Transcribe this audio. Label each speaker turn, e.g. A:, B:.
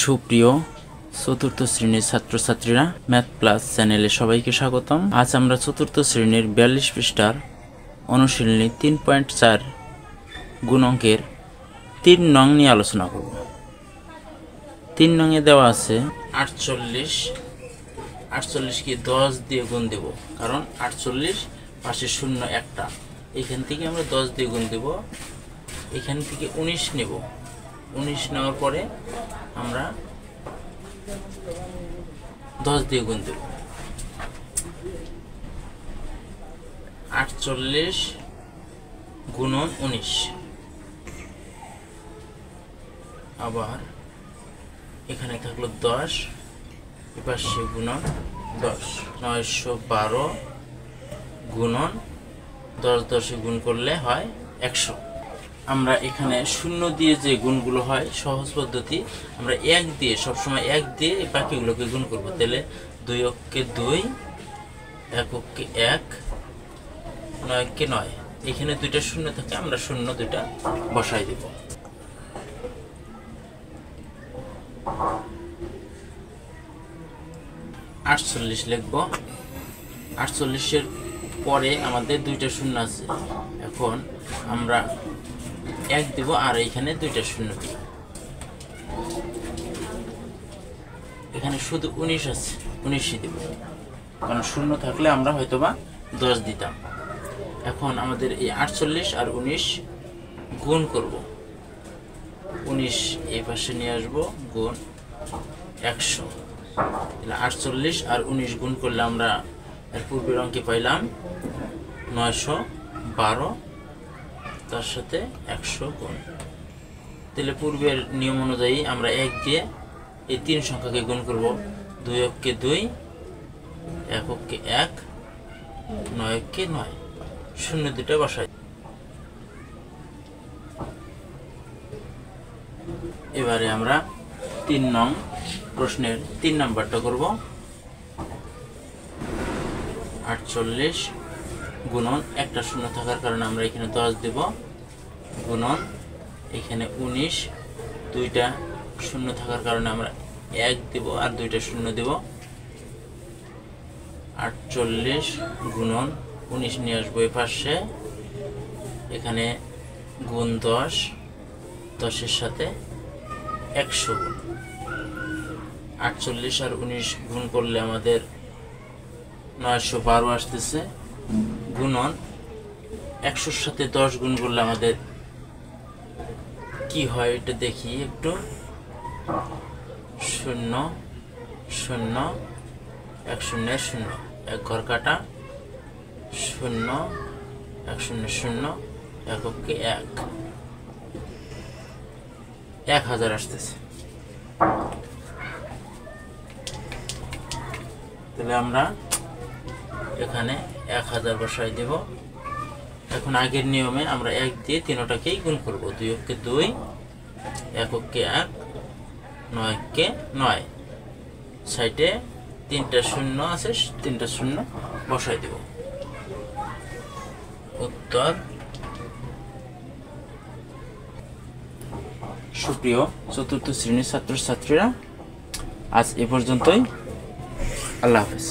A: সুপ্রিয় চতুর্থ শ্রেণীর ছাত্রছাত্রীরা, ম্যাথ প্লাস চ্যানেলে সবাইকে স্বাগতম। আজ আমরা চতুর্থ শ্রেণীর 42 পৃষ্ঠার অনুশীলনী 3.4 গুণ অঙ্কের 3 নং নিয়ে আলোচনা করব। 3 নংয়ে দেওয়া আছে 48। 48 কি 10 দিয়ে গুণ দেব, কারণ 48 পাশে শূন্য একটা, এখান থেকে আমরা 10 দিয়ে গুণ দেব। এখান থেকে 19 নেব। 19 নেওয়ার পরে আমরা 10 দিয়ে গুণ দেব। 48 গুণন 19, আবার এখানে থাকলো 10, এপাশে গুণন 10, 912 গুণন 10, 10 গুণ করলে হয় 100। আমরা এখানে শূন্য দিয়ে যে গুণগুলো হয় সহজ পদ্ধতি, আমরা 1 দিয়ে সবসময় 1 দিয়ে বাকিগুলোকে গুণ করব। তাহলে 2 অক্ষে 2, 1 অক্ষে 1, 9 অক্ষে 9। এখানে দুইটা শূন্য থাকে, আমরা শূন্য দুইটা বসাই দেব। আটচল্লিশ লিখব। 48-এর পরে আমাদের দুইটা শূন্য আছে, এখন আমরা 1 দেব আর এখানে দুইটা শূন্য দেব। এখানে শুধু 19 আছে, 19ই দেব, কারণ শূন্য থাকলে আমরা হয়তোবা 10 দিতাম। এখন আমাদের এই 48 আর 19 গুণ করব। 19 এই পাশে নিয়ে আসবো, গুণ 100। তাহলে 48 আর 19 গুণ করলে আমরা এর পূর্বের অঙ্কে পাইলাম 912, তার সাথে 100 গুণ। তাহলে পূর্বের নিয়ম অনুযায়ী আমরা 1 দিয়ে এই 3 সংখ্যাকে গুণ করব। 2 অক্ষে 2, 1 অক্ষে 1, 9 অক্ষে 9, শূন্য দুটো বসাই। এবারে আমরা 3 নং প্রশ্নের 3 নাম্বারটা করব। 48 গুণন একটা শূন্য থাকার কারণে আমরা এখানে 10 দেব, গুণন এখানে 19, দুইটা শূন্য থাকার কারণে আমরা 1 দেব আর দুইটা শূন্য দেব। 48 গুণন 19 নিয়ে আসবো এই পাশে, এখানে গুণ 10, 10-এর সাথে 100 গুণ। 48 আর 19 গুণ করলে আমাদের 912 আসতেছে, গুণন 100-র সাথে 10 গুণ করলে আমাদের কি হয় এটা দেখি একটু। 0 0 1 0 0, 1 ঘর কাটা, 0 1 0 0, 1 অক্ষে 1, 1000 আসতেছে। তাহলে আমরা এখানে 1000 বসাই দেব। এখন আগের নিয়মে আমরা 1 দিয়ে তিনটাকেই গুণ করব। 2 অক্ষে 2, 1 অক্ষে 1, 9 অক্ষে 9, সাইডে 3টা শূন্য আছে, 3টা শূন্য বসাই দেব। উত্তর। সুপ্রিয় চতুর্থ শ্রেণীর ছাত্রছাত্রীরা, আজ এ পর্যন্তই। আল্লাহ হাফেজ।